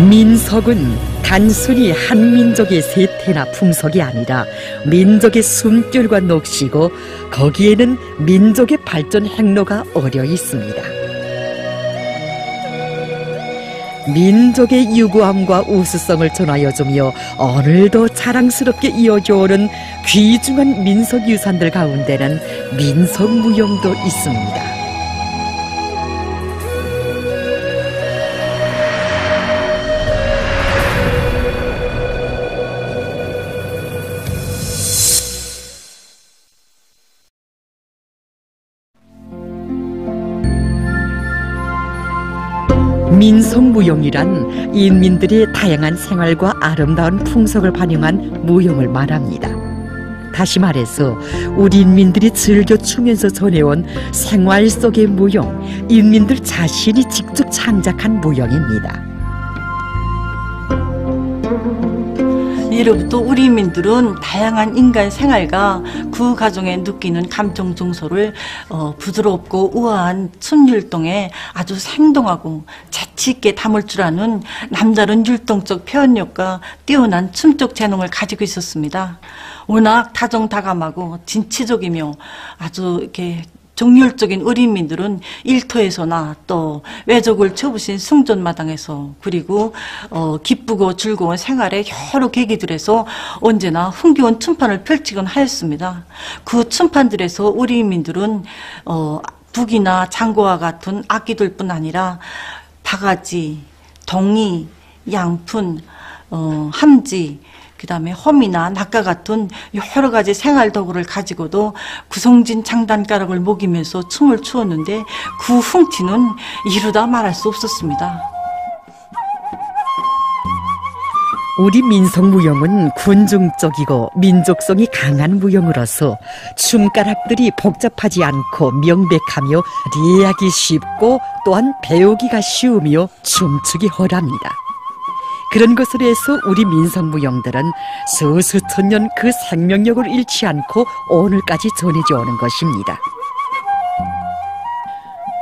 민속은 단순히 한 민족의 세태나 풍속이 아니라 민족의 숨결과 녹시고 거기에는 민족의 발전 행로가 어려 있습니다. 민족의 유구함과 우수성을 전하여주며 오늘도 자랑스럽게 이어져오는 귀중한 민속유산들 가운데는 민속무용도 있습니다. 민속무용이란 인민들의 다양한 생활과 아름다운 풍속을 반영한 무용을 말합니다. 다시 말해서 우리 인민들이 즐겨 추면서 전해온 생활 속의 무용, 인민들 자신이 직접 창작한 무용입니다. 이로부터 우리 인민들은 다양한 인간 생활과 그 가정에 느끼는 감정 정서를 부드럽고 우아한 춤율동에 아주 생동하고 재치 있게 담을 줄 아는 남다른 율동적 표현력과 뛰어난 춤적 재능을 가지고 있었습니다. 워낙 다정다감하고 진취적이며 아주 이렇게 정열적인 어린민들은 일터에서나 또 외적을 쳐부신 승전마당에서 그리고 기쁘고 즐거운 생활의 여러 계기들에서 언제나 흥겨운 춤판을 펼치곤 하였습니다. 그 춤판들에서 어린민들은 북이나 장구와 같은 악기들뿐 아니라 바가지, 덩이, 양푼, 함지, 그 다음에 험이나 낙과 같은 여러 가지 생활 도구를 가지고도 구성진 장단가락을 먹이면서 춤을 추었는데 그 흥티는 이루다 말할 수 없었습니다. 우리 민속무용은 군중적이고 민족성이 강한 무용으로서 춤가락들이 복잡하지 않고 명백하며 이해하기 쉽고 또한 배우기가 쉬우며 춤추기 헐합니다. 그런 것으로 해서 우리 민속무용들은 수수천 년 그 생명력을 잃지 않고 오늘까지 전해져 오는 것입니다.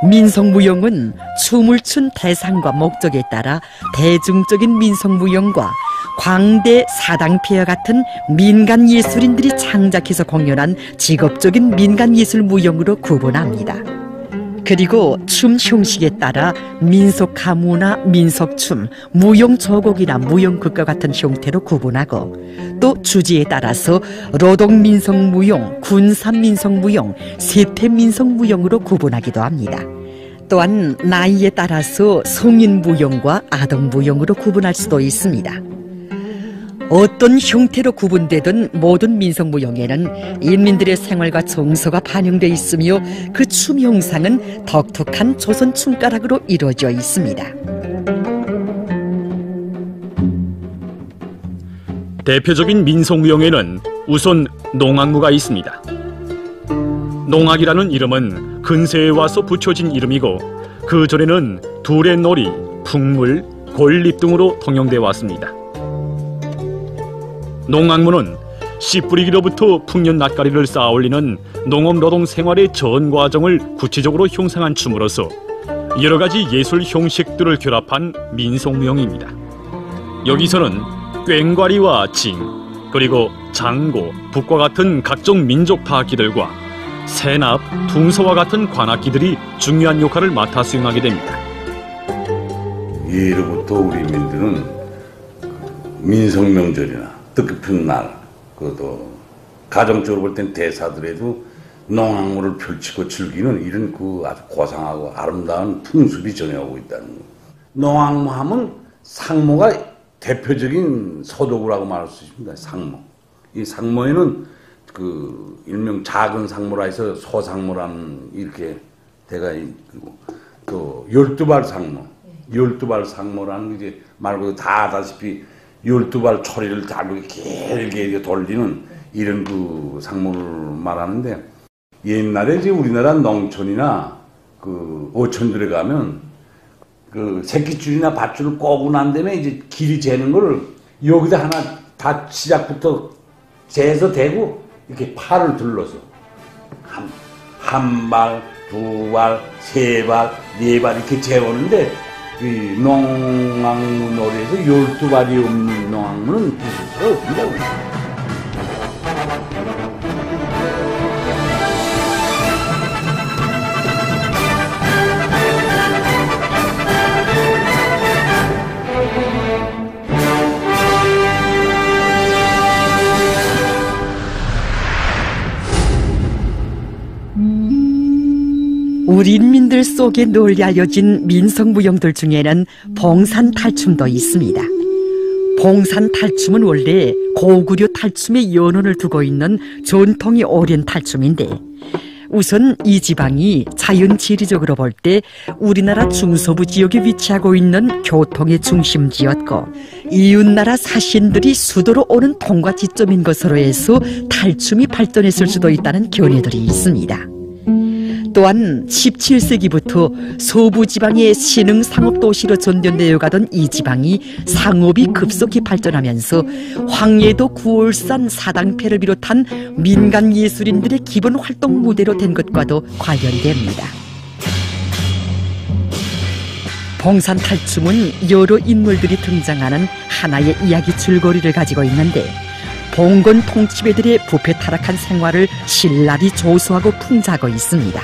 민속무용은 춤을 춘 대상과 목적에 따라 대중적인 민속무용과 광대, 사당폐와 같은 민간예술인들이 창작해서 공연한 직업적인 민간예술 무용으로 구분합니다. 그리고 춤 형식에 따라 민속가무나 민속춤, 무용조곡이나 무용극과 같은 형태로 구분하고 또 주제에 따라서 노동민속무용, 군산민속무용, 세태민속무용으로 구분하기도 합니다. 또한 나이에 따라서 성인무용과 아동무용으로 구분할 수도 있습니다. 어떤 형태로 구분되든 모든 민속무용에는 인민들의 생활과 정서가 반영되어 있으며 그 춤 형상은 독특한 조선 춤가락으로 이루어져 있습니다. 대표적인 민속무용에는 우선 농악무가 있습니다. 농악이라는 이름은 근세에 와서 붙여진 이름이고 그 전에는 두레놀이, 풍물, 골립 등으로 통용돼 왔습니다. 농악무는 씨 뿌리기로부터 풍년 낯가리를 쌓아 올리는 농업노동 생활의 전 과정을 구체적으로 형상한 춤으로서 여러 가지 예술 형식들을 결합한 민속무용입니다. 여기서는 꽹과리와 징, 그리고 장고, 북과 같은 각종 민족 타악기들과 세납, 둥서와 같은 관악기들이 중요한 역할을 맡아 수행하게 됩니다. 예로부터 우리 민들은 민속명절이나 뜻깊은 날, 그것도 가정적으로 볼 땐 대사들에도 농악무를 펼치고 즐기는 이런 그 아주 고상하고 아름다운 풍습이 전해오고 있다는 거. 농악무 하면 상모가 대표적인 서도구라고 말할 수 있습니다. 상모. 이 상모에는 그 일명 작은 상모라 해서 소상모라는 이렇게 대가 있고 또 12발 상모, 12발 상모라는 게 이제 말 그대로 다 아다시피 12발 초리를 달고 길게 돌리는 이런 그 상모를 말하는데 옛날에 이제 우리나라 농촌이나 그 어촌들에 가면 그 새끼줄이나 밧줄을 꼬고 난 다음에 이제 길이 재는 거를 여기다 하나 다 시작부터 재서 대고 이렇게 팔을 둘러서 한 발, 두 발, 세 발, 네 발 이렇게 재오는데 이 농악무 놀이에서 12발이 없는 농악무는 있을 수가 없습니다. 우리 인민들 속에 널리 알려진 민속무용들 중에는 봉산탈춤도 있습니다. 봉산탈춤은 원래 고구려 탈춤의 연원을 두고 있는 전통이 오랜 탈춤인데, 우선 이 지방이 자연지리적으로 볼 때 우리나라 중서부 지역에 위치하고 있는 교통의 중심지였고, 이웃나라 사신들이 수도로 오는 통과 지점인 것으로 해서 탈춤이 발전했을 수도 있다는 견해들이 있습니다. 또한 17세기부터 서부지방의 신흥상업도시로 전전되어 가던 이 지방이 상업이 급속히 발전하면서 황해도 구월산 사당패를 비롯한 민간 예술인들의 기본 활동 무대로 된 것과도 관련이 됩니다. 봉산탈춤은 여러 인물들이 등장하는 하나의 이야기 줄거리를 가지고 있는데, 봉건 통치배들의 부패 타락한 생활을 신랄히 조소하고 풍자하고 있습니다.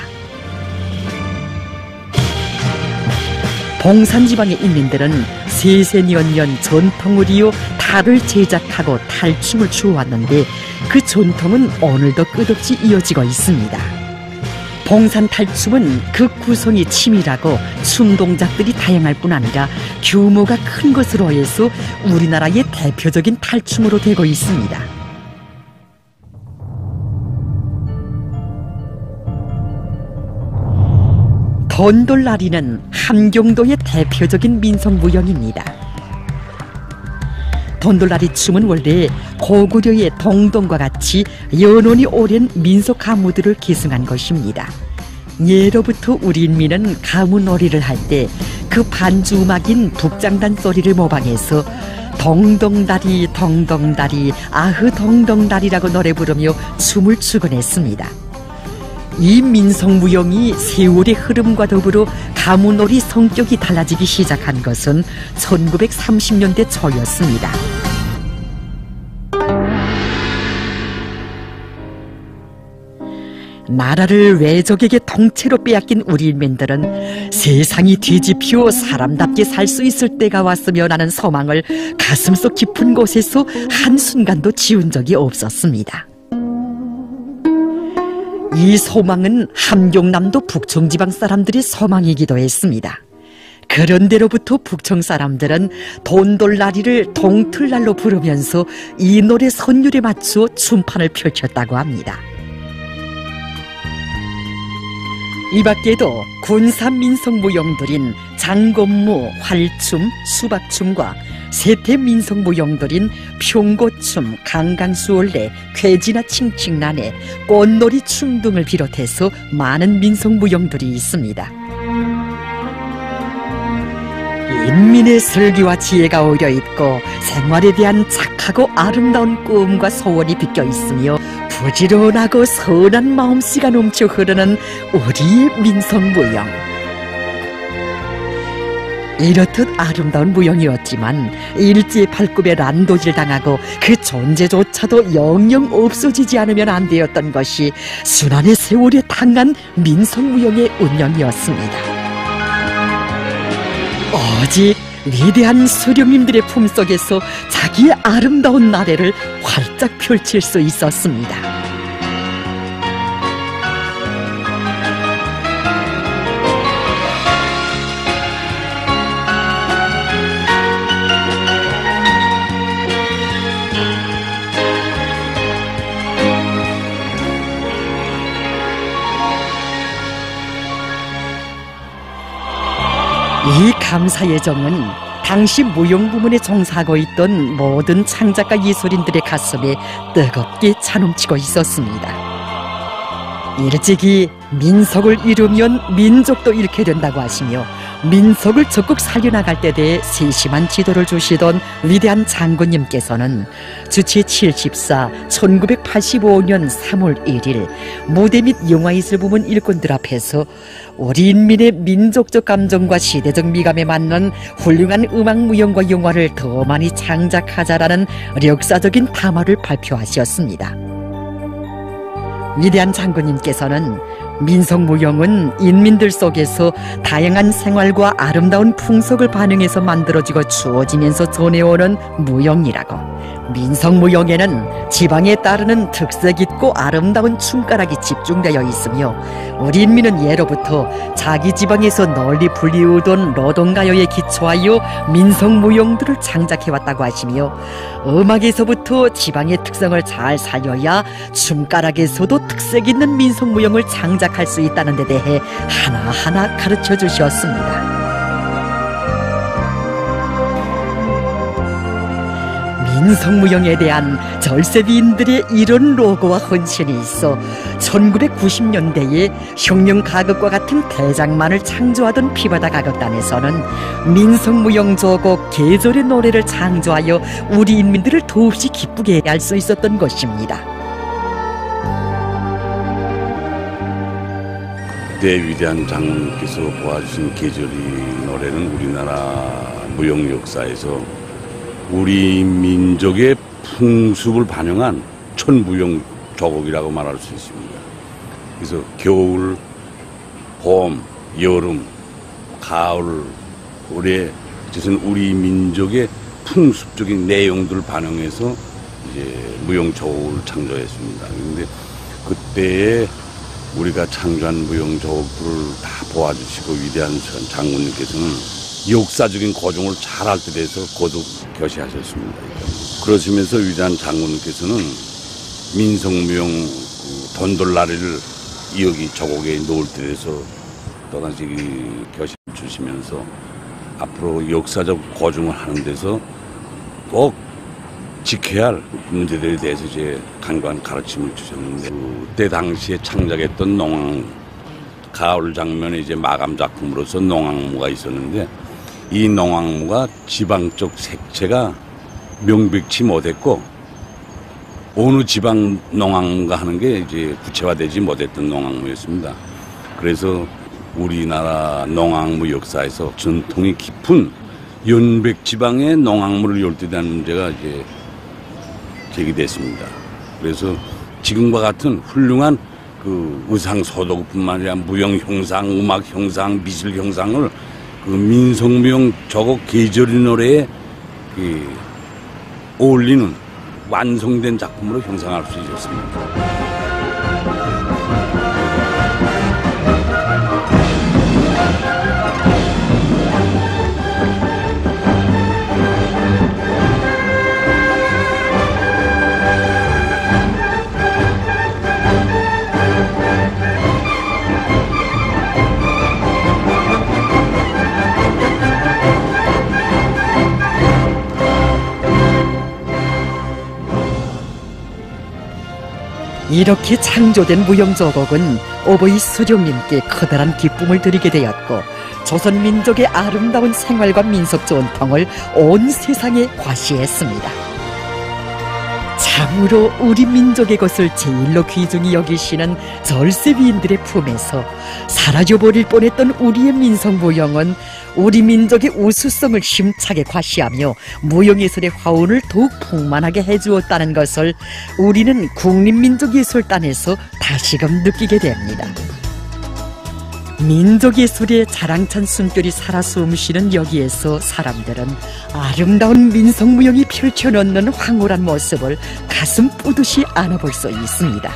봉산지방의 인민들은 세세년년 전통을 이어 탈을 제작하고 탈춤을 추어왔는데, 그 전통은 오늘도 끝없이 이어지고 있습니다. 봉산탈춤은 그 구성이 치밀하고 춤 동작들이 다양할 뿐 아니라 규모가 큰 것으로 해서 우리나라의 대표적인 탈춤으로 되고 있습니다. 돈돌라리는 함경도의 대표적인 민속무용입니다. 돈돌라리 춤은 원래 고구려의 동동과 같이 연원이 오랜 민속 가무들을 계승한 것입니다. 예로부터 우리 인민은 가무놀이를 할 때 그 반주 음악인 북장단 소리를 모방해서 동동다리 동동다리 아흐 동동다리라고 노래 부르며 춤을 추곤 했습니다. 이 민속무용이 세월의 흐름과 더불어 가무놀이 성격이 달라지기 시작한 것은 1930년대 초였습니다. 나라를 외적에게 통째로 빼앗긴 우리 인민들은 세상이 뒤집혀 사람답게 살 수 있을 때가 왔으면 하는 소망을 가슴속 깊은 곳에서 한순간도 지운 적이 없었습니다. 이 소망은 함경남도 북청지방 사람들의 소망이기도 했습니다. 그런데로부터 북청 사람들은 돈돌라리를 동틀날로 부르면서 이 노래 선율에 맞추어 춤판을 펼쳤다고 합니다. 이 밖에도 군산 민속무용들인 장검무, 활춤, 수박춤과 세태 민속무용들인 평고춤, 강강수월래, 괴지나 칭칭나네, 꽃놀이 춤 등을 비롯해서 많은 민속무용들이 있습니다. 인민의 슬기와 지혜가 어려 있고 생활에 대한 착하고 아름다운 꿈과 소원이 비껴 있으며 부지런하고 선한 마음씨가 넘쳐 흐르는 우리의 민속무용. 이렇듯 아름다운 무용이었지만 일제의 발굽에 난도질 당하고 그 존재조차도 영영 없어지지 않으면 안 되었던 것이 순환의 세월에 당한 민속무용의 운명이었습니다. 오직 위대한 수령님들의 품속에서 자기의 아름다운 나래를 활짝 펼칠 수 있었습니다. 이 감사의 정은 당시 무용 부문에 종사하고 있던 모든 창작가 예술인들의 가슴에 뜨겁게 차넘치고 있었습니다. 일찍이 민속을 잃으면 민족도 잃게 된다고 하시며 민속을 적극 살려나갈 때 대해 세심한 지도를 주시던 위대한 장군님께서는 주치 74 1985년 3월 1일 무대 및 영화예술 부문 일꾼들 앞에서 우리 인민의 민족적 감정과 시대적 미감에 맞는 훌륭한 음악 무용과 영화를 더 많이 창작하자라는 역사적인 담화를 발표하셨습니다. 위대한 장군님께서는 민속무용은 인민들 속에서 다양한 생활과 아름다운 풍속을 반영해서 만들어지고 주어지면서 전해오는 무용이라고, 민속무용에는 지방에 따르는 특색 있고 아름다운 춤가락이 집중되어 있으며 우리 인민은 예로부터 자기 지방에서 널리 불리우던 노동가요에 기초하여 민속무용들을 창작해왔다고 하시며, 음악에서부터 지방의 특성을 잘 살려야 춤가락에서도 특색 있는 민속무용을 창작할 수 있다는 데 대해 하나하나 가르쳐 주셨습니다. 민속무용에 대한 절세비인들의 이런 로고와 헌신이 있어 1990년대에 혁명 가극과 같은 대작만을 창조하던 피바다 가극단에서는 민속무용 조곡 계절의 노래를 창조하여 우리 인민들을 더없이 기쁘게 할 수 있었던 것입니다. 그때 위대한 장군께서 보아주신 계절이 노래는 우리나라 무용 역사에서 우리 민족의 풍습을 반영한 천무용 조곡이라고 말할 수 있습니다. 그래서 겨울, 봄, 여름, 가을에 이것은 우리 민족의 풍습적인 내용들을 반영해서 이제 무용 조곡을 창조했습니다. 그런데 그때에 우리가 창조한 무용 조곡들을 다 보아주시고 위대한 장군님께서는 역사적인 고증을 잘할 때 돼서 거듭 교시하셨습니다. 그러시면서 위대한 장군님께서는 민속무용 돈돌라리를 여기 조곡에 놓을 때 돼서 또다시 교시 주시면서 앞으로 역사적 고증을 하는 데서 꼭 지켜야 할 문제들에 대해서 이제 간과한 가르침을 주셨는데, 그때 당시에 창작했던 농악, 가을 장면에 이제 마감 작품으로서 농악무가 있었는데, 이 농악무가 지방적 색채가 명백치 못했고 어느 지방 농악무가 하는 게 이제 구체화되지 못했던 농악무였습니다. 그래서 우리나라 농악무 역사에서 전통이 깊은 연백 지방의 농악무를 열대다는 문제가 이제 제기됐습니다. 그래서 지금과 같은 훌륭한 그 의상 소도구뿐만 아니라 무용 형상, 음악 형상, 미술 형상을 그 민속무용 조곡 계절의 노래에 어울리는 완성된 작품으로 형성할 수 있었습니다. 이렇게 창조된 무용조곡은 어버이 수령님께 커다란 기쁨을 드리게 되었고, 조선 민족의 아름다운 생활과 민속 전통을 온 세상에 과시했습니다. 참으로 우리 민족의 것을 제일로 귀중히 여기시는 절세비인들의 품에서 사라져버릴 뻔했던 우리의 민속무용은 우리 민족의 우수성을 힘차게 과시하며 무용예술의 화운을 더욱 풍만하게 해주었다는 것을 우리는 국립민족예술단에서 다시금 느끼게 됩니다. 민족예술의 자랑찬 숨결이 살아 숨쉬는 여기에서 사람들은 아름다운 민속무용이 펼쳐놓는 황홀한 모습을 가슴 뿌듯이 안아볼 수 있습니다.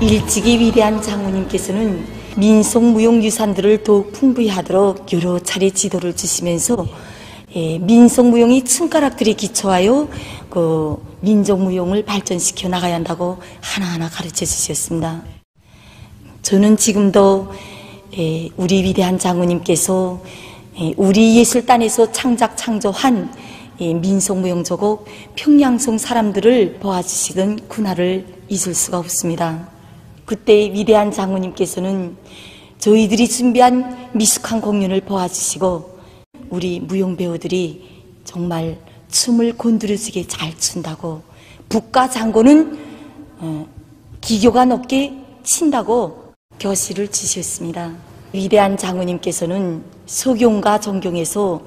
일찍이 위대한 장군님께서는 민속무용 유산들을 더욱 풍부히 하도록 여러 차례 지도를 주시면서 민속무용이 춤가락들에 기초하여 그 민족무용을 발전시켜 나가야 한다고 하나하나 가르쳐 주셨습니다. 저는 지금도 우리 위대한 장군님께서 우리 예술단에서 창조한 민속무용조곡 평양송 사람들을 보아주시던 그날을 잊을 수가 없습니다. 그때 위대한 장군님께서는 저희들이 준비한 미숙한 공연을 보아주시고 우리 무용배우들이 정말 춤을 곤두려지게 잘 춘다고, 북가 장군은 기교가 높게 친다고 교시를 지셨습니다. 위대한 장로님께서는 소경과 정경에서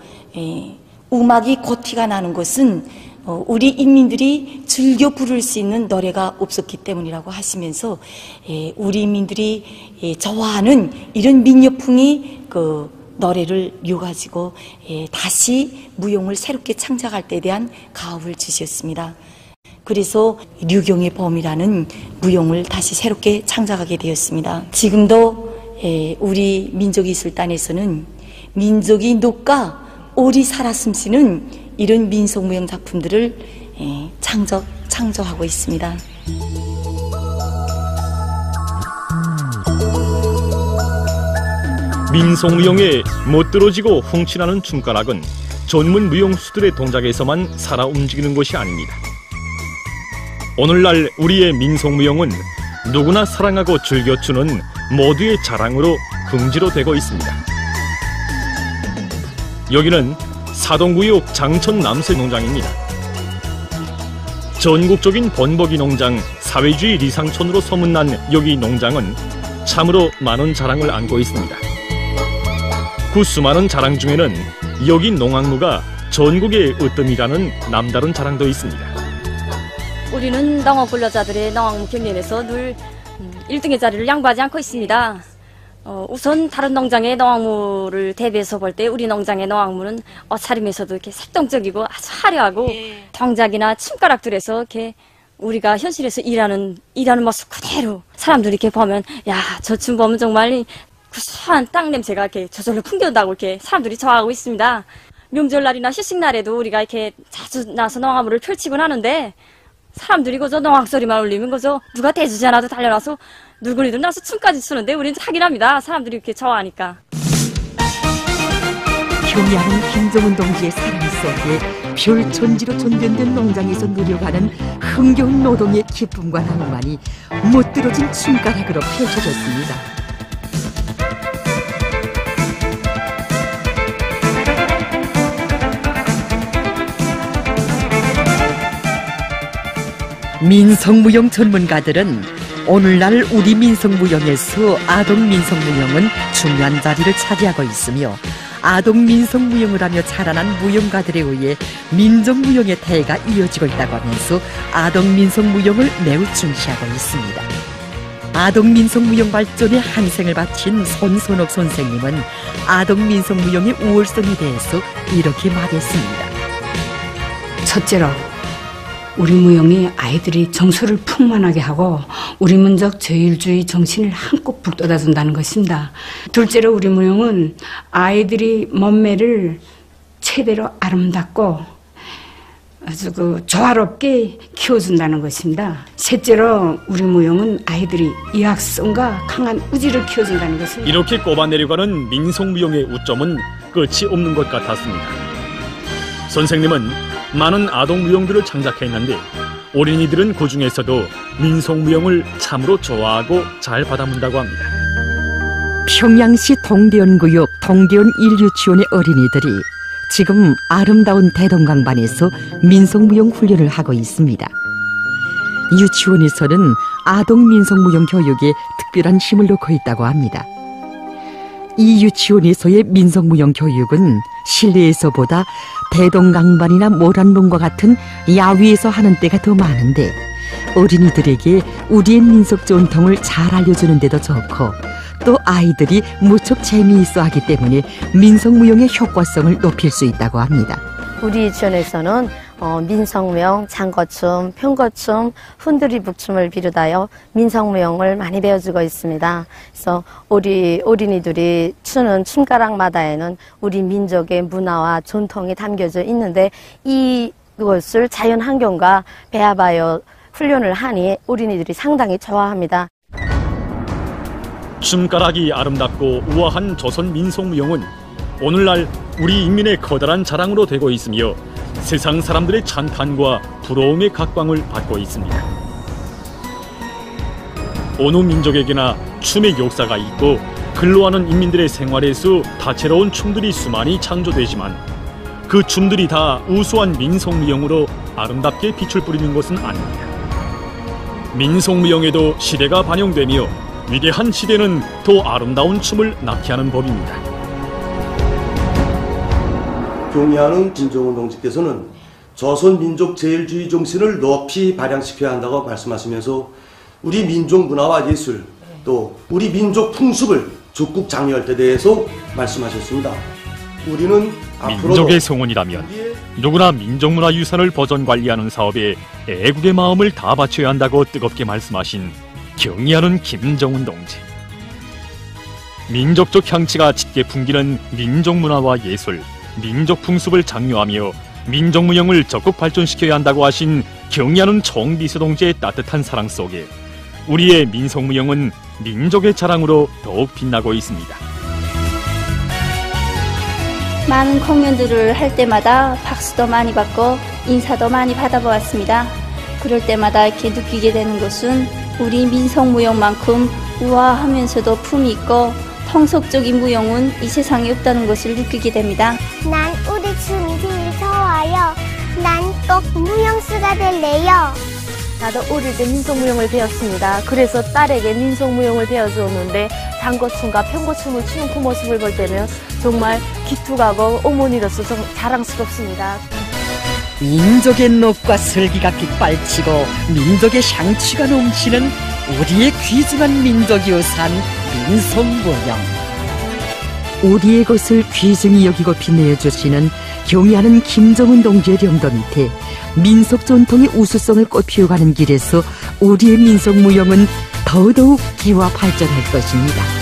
음악이 고티가 나는 것은 우리 인민들이 즐겨 부를 수 있는 노래가 없었기 때문이라고 하시면서 우리 인민들이 좋아하는 이런 민요풍이 그 노래를 뉘어가지고 다시 무용을 새롭게 창작할 때에 대한 가업을 주셨습니다. 그래서 류경의 봄이라는 무용을 다시 새롭게 창작하게 되었습니다. 지금도 우리 민족예술단에서는 민족이 녹가 오리 살아 숨쉬는 이런 민속무용 작품들을 창조하고 있습니다. 민속무용에 멋들어지고 훔치나는 춤가락은 전문 무용수들의 동작에서만 살아 움직이는 것이 아닙니다. 오늘날 우리의 민속무용은 누구나 사랑하고 즐겨추는 모두의 자랑으로 긍지로 되고 있습니다. 여기는 사동구역 장천 남세농장입니다. 전국적인 번복이 농장, 사회주의 리상촌으로 소문난 여기 농장은 참으로 많은 자랑을 안고 있습니다. 그 수많은 자랑 중에는 여기 농악무가 전국의 으뜸이라는 남다른 자랑도 있습니다. 우리는 농업 근로자들의 농악무 경연에서 늘 1등의 자리를 양보하지 않고 있습니다. 우선 다른 농장의 농악무를 대비해서 볼 때 우리 농장의 농악무는 옷차림에서도 이렇게 색동적이고 아주 화려하고 동작이나 춤가락들에서 이렇게 우리가 현실에서 일하는 모습 그대로 사람들이 이렇게 보면 야, 저 춤 보면 정말 구수한 땅 냄새가 이렇게 저절로 풍겨온다고 이렇게 사람들이 좋아하고 있습니다. 명절날이나 휴식날에도 우리가 이렇게 자주 나서 농악무를 펼치곤 하는데 사람들이 그저 농악 소리만 울리면 그저 누가 대주지 않아도 달려나서 누구니들 나서 춤까지 추는데 우리는 하긴 합니다. 사람들이 이렇게 좋아하니까. 경의하는 김정은 동지의 사랑 속에 별천지로 존견된 농장에서 누려가는 흥겨운 노동의 기쁨과 낭만이 못들어진 춤가락으로 펼쳐졌습니다. 민속무용 전문가들은 오늘날 우리 민속무용에서 아동민속무용은 중요한 자리를 차지하고 있으며 아동민속무용을 하며 자라난 무용가들에 의해 민족무용의 대가 이어지고 있다고 하면서 아동민속무용을 매우 중시하고 있습니다. 아동민속무용 발전에 한생을 바친 손선옥 선생님은 아동민속무용의 우월성에 대해서 이렇게 말했습니다. 첫째로 우리 무용이 아이들이 정서를 풍만하게 하고 우리 민족 저율주의 정신을 한껏 북돋아준다는 것입니다. 둘째로 우리 무용은 아이들이 몸매를 최대로 아름답고 아주 조화롭게 키워준다는 것입니다. 셋째로 우리 무용은 아이들이 의학성과 강한 의지를 키워준다는 것입니다. 이렇게 꼽아내려가는 민속무용의 우점은 끝이 없는 것 같았습니다. 선생님은 많은 아동무용들을 창작했는데 어린이들은 그 중에서도 민속무용을 참으로 좋아하고 잘 받아문다고 합니다. 평양시 동대원구역 동대원 1유치원의 어린이들이 지금 아름다운 대동강반에서 민속무용 훈련을 하고 있습니다. 유치원에서는 아동민속무용 교육에 특별한 힘을 놓고 있다고 합니다. 이 유치원에서의 민속무용 교육은 실내에서보다 대동강반이나 모란봉과 같은 야외에서 하는 때가 더 많은데 어린이들에게 우리의 민속 전통을 잘 알려주는 데도 좋고 또 아이들이 무척 재미있어 하기 때문에 민속무용의 효과성을 높일 수 있다고 합니다. 우리 유치원에서는 민속무용, 장거춤, 평거춤, 훈두리북춤을 비롯하여 민속무용을 많이 배워주고 있습니다. 그래서 우리 어린이들이 추는 춤가락마다에는 우리 민족의 문화와 전통이 담겨져 있는데 이것을 자연환경과 배합하여 훈련을 하니 어린이들이 상당히 좋아합니다. 춤가락이 아름답고 우아한 조선 민속무용은 오늘날 우리 인민의 커다란 자랑으로 되고 있으며 세상 사람들의 찬탄과 부러움의 각광을 받고 있습니다. 어느 민족에게나 춤의 역사가 있고 근로하는 인민들의 생활에서 다채로운 춤들이 수많이 창조되지만 그 춤들이 다 우수한 민속무용으로 아름답게 빛을 뿌리는 것은 아닙니다. 민속무용에도 시대가 반영되며 위대한 시대는 더 아름다운 춤을 낳게 하는 법입니다. 경의하는 김정은 동지께서는 조선민족 제일주의 정신을 높이 발扬시켜야 한다고 말씀하시면서 우리 민족 문화와 예술 또 우리 민족 풍습을 적극 장려할 때 대해서 말씀하셨습니다. 우리는 민족의 성원이라면 누구나 민족문화유산을 보존관리하는 사업에 애국의 마음을 다 바쳐야 한다고 뜨겁게 말씀하신 경의하는 김정은 동지. 민족적 향취가 짙게 풍기는 민족문화와 예술, 민족풍습을 장려하며 민족무용을 적극 발전시켜야 한다고 하신 경의하는 총비서 동지의 따뜻한 사랑 속에 우리의 민속무용은 민족의 자랑으로 더욱 빛나고 있습니다. 많은 공연들을 할 때마다 박수도 많이 받고 인사도 많이 받아보았습니다. 그럴 때마다 이렇게 느끼게 되는 것은 우리 민속무용만큼 우아하면서도 품이 있고 통속적인 무용은 이 세상에 없다는 것을 느끼게 됩니다. 난 우리 춤이 제일 좋아요. 난 꼭 무용수가 될래요. 나도 어릴 때 민속무용을 배웠습니다. 그래서 딸에게 민속무용을 배워주었는데 장거춤과 편거춤을 추는 그 모습을 볼 때는 정말 기특하고 어머니로서 좀 자랑스럽습니다. 민족의 녹과 슬기가 빗발치고 민족의 향취가 넘치는 우리의 귀중한 민족유산 민속무용. 우리의 것을 귀중히 여기고 빛내주시는 경의하는 김정은 동지의 영도 밑에 민속 전통의 우수성을 꽃피워가는 길에서 우리의 민속무용은 더더욱 기와 발전할 것입니다.